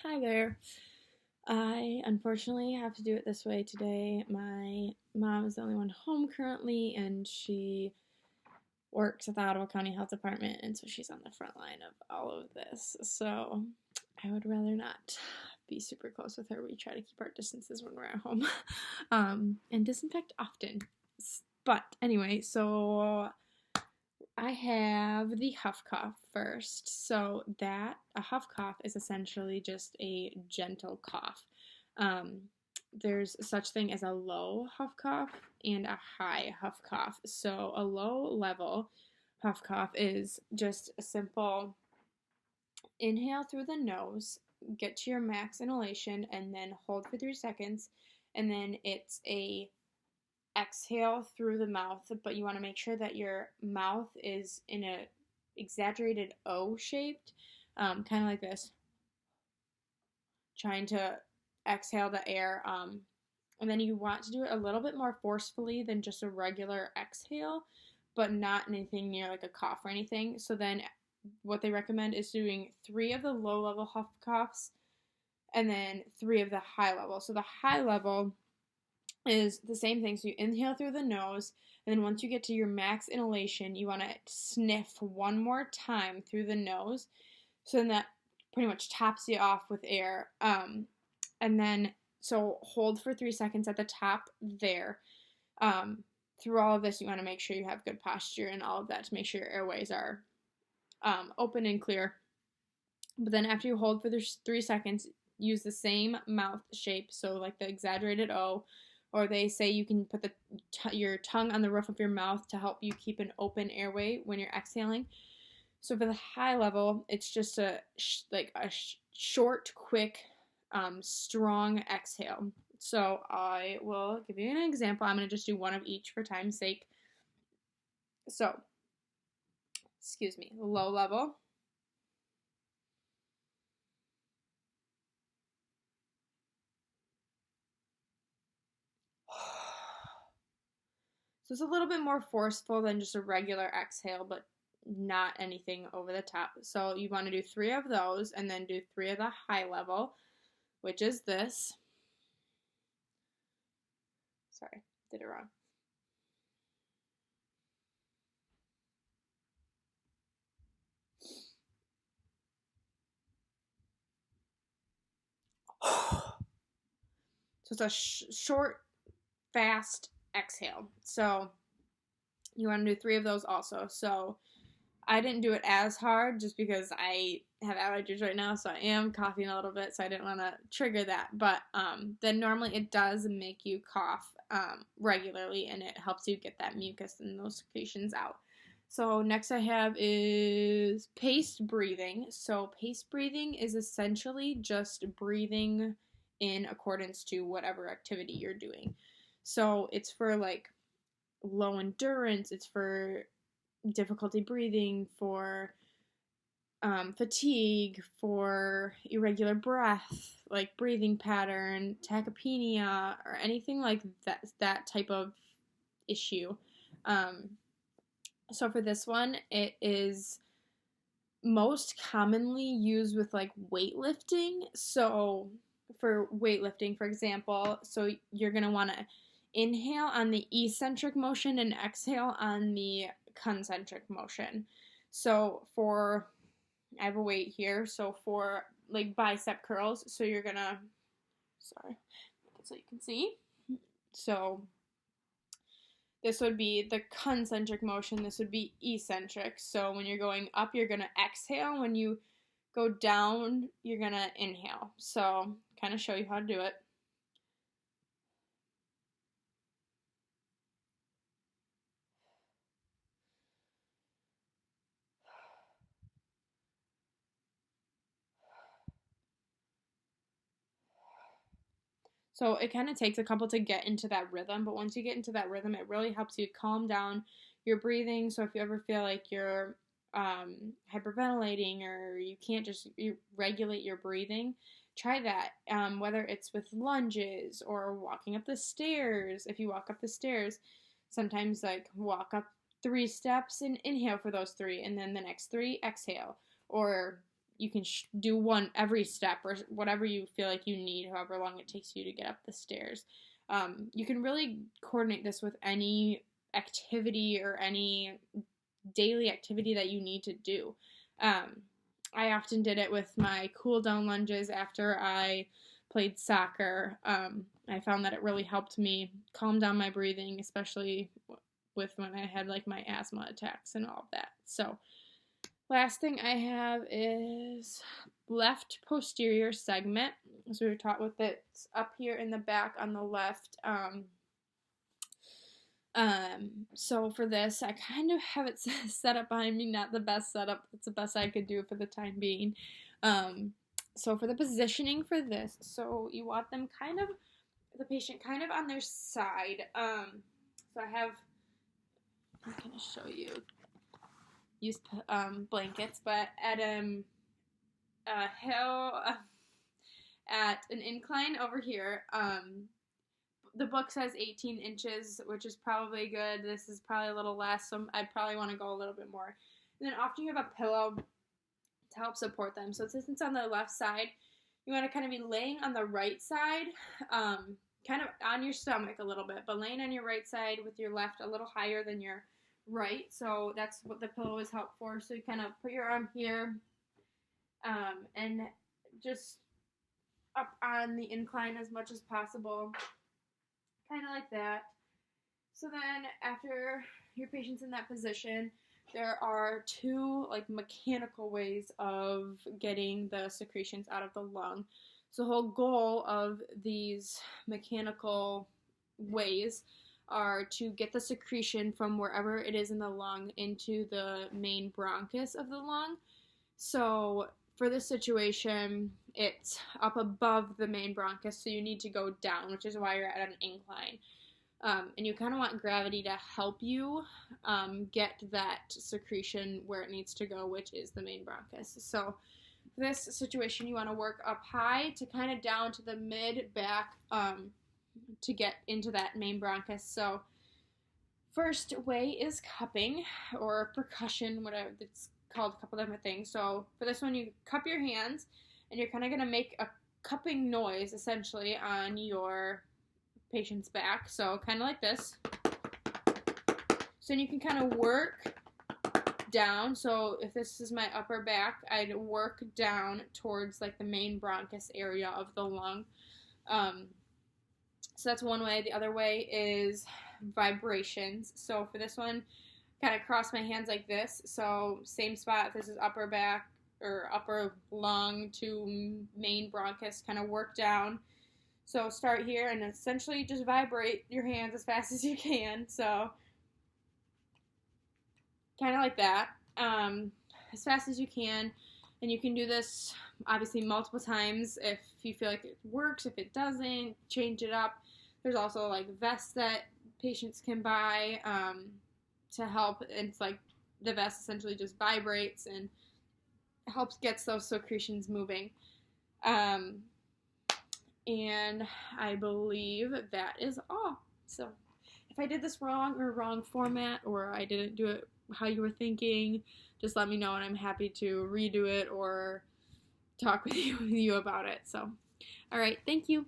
Hi there. I unfortunately have to do it this way today. My mom is the only one home currently, and she works at the Ottawa County Health Department, and so she's on the front line of all of this. So I would rather not be super close with her. We try to keep our distances when we're at home and disinfect often. But anyway, so I have the huff cough first. So a huff cough is essentially just a gentle cough. Um, there's such thing as a low huff cough and a high huff cough. So a low level huff cough is just a simple inhale through the nose, get to your max inhalation, and then hold for 3 seconds. And then it's a exhale through the mouth, but you want to make sure that your mouth is in a exaggerated O shaped, kind of like this, trying to exhale the air. And then you want to do it a little bit more forcefully than just a regular exhale, but not anything near like a cough or anything. So then what they recommend is doing 3 of the low level huff coughs and then 3 of the high level. So the high level is the same thing. So you inhale through the nose, and then once you get to your max inhalation, you want to sniff one more time through the nose. So then that pretty much tops you off with air. And then, so hold for 3 seconds at the top there. Through all of this, you want to make sure you have good posture and all of that to make sure your airways are open and clear. But then after you hold for 3 seconds, use the same mouth shape, so like the exaggerated O, or they say you can put your tongue on the roof of your mouth to help you keep an open airway when you're exhaling. So for the high level, it's just a short, quick, strong exhale. So I will give you an example. I'm going to just do one of each for time's sake. So, low level. So it's a little bit more forceful than just a regular exhale, but not anything over the top. So you want to do 3 of those and then do 3 of the high level, which is this. Sorry, did it wrong. So it's a short, fast exhale. So you want to do 3 of those also. So I didn't do it as hard just because I have allergies right now, so I am coughing a little bit, so I didn't want to trigger that. But then normally it does make you cough regularly, and it helps you get that mucus and those secretions out. So next I have is paced breathing. So paced breathing is essentially just breathing in accordance to whatever activity you're doing. So it's for like low endurance, it's for difficulty breathing, for fatigue, for irregular breath, like breathing pattern, tachypnea, or anything like that type of issue. So for this one, it is most commonly used with like weightlifting. So for weightlifting, for example, so you're going to want to inhale on the eccentric motion and exhale on the concentric motion. So I have a weight here, so for like bicep curls, so you're gonna, sorry, so you can see. So this would be the concentric motion, this would be eccentric. So when you're going up, you're gonna exhale. When you go down, you're gonna inhale. So kind of show you how to do it. So it kind of takes a couple to get into that rhythm, but once you get into that rhythm, it really helps you calm down your breathing. So if you ever feel like you're hyperventilating or you can't just regulate your breathing, try that. Whether it's with lunges or walking up the stairs. If you walk up the stairs, sometimes like walk up 3 steps and inhale for those 3, and then the next 3 exhale. Or you can do one every step or whatever you feel like you need, however long it takes you to get up the stairs. You can really coordinate this with any activity or any daily activity that you need to do. I often did it with my cool down lunges after I played soccer. I found that it really helped me calm down my breathing, especially with when I had like my asthma attacks and all of that. So last thing I have is left posterior segment. So we were taught with it up here in the back on the left. So for this, I kind of have it set up behind me, not the best setup. It's the best I could do for the time being. So for the positioning for this, so you want them kind of, the patient kind of on their side. So I'm going to show you, use blankets, but at a hill, at an incline over here, the book says 18 inches, which is probably good. This is probably a little less, so I'd probably want to go a little bit more. And then often you have a pillow to help support them. So since it's on the left side, you want to kind of be laying on the right side, kind of on your stomach a little bit, but laying on your right side with your left a little higher than your right. So that's what the pillow is helpful for. So you kind of put your arm here, and just up on the incline as much as possible. Kind of like that. So then after your patient's in that position, there are two like mechanical ways of getting the secretions out of the lung. So the whole goal of these mechanical ways are to get the secretion from wherever it is in the lung into the main bronchus of the lung. So for this situation, it's up above the main bronchus, so you need to go down, which is why you're at an incline. And you kind of want gravity to help you get that secretion where it needs to go, which is the main bronchus. So for this situation, you want to work up high to kind of down to the mid-back to get into that main bronchus. So first way is cupping or percussion, whatever it's called, a couple different things. So for this one, you cup your hands, and you're kind of going to make a cupping noise, essentially, on your patient's back. So kind of like this. So you can kind of work down. So if this is my upper back, I'd work down towards like the main bronchus area of the lung. So that's one way. The other way is vibrations. So for this one, kind of cross my hands like this. So same spot, if this is upper back or upper lung to main bronchus, kind of work down. So start here and essentially just vibrate your hands as fast as you can. So kind of like that, as fast as you can. And you can do this obviously multiple times if you feel like it works. If it doesn't, change it up. There's also like vests that patients can buy to help. It's like the vest essentially just vibrates and helps gets those secretions moving. And I believe that is all. So if I did this wrong or wrong format, or I didn't do it how you were thinking, just let me know, and I'm happy to redo it or talk with you about it. So, all right, thank you.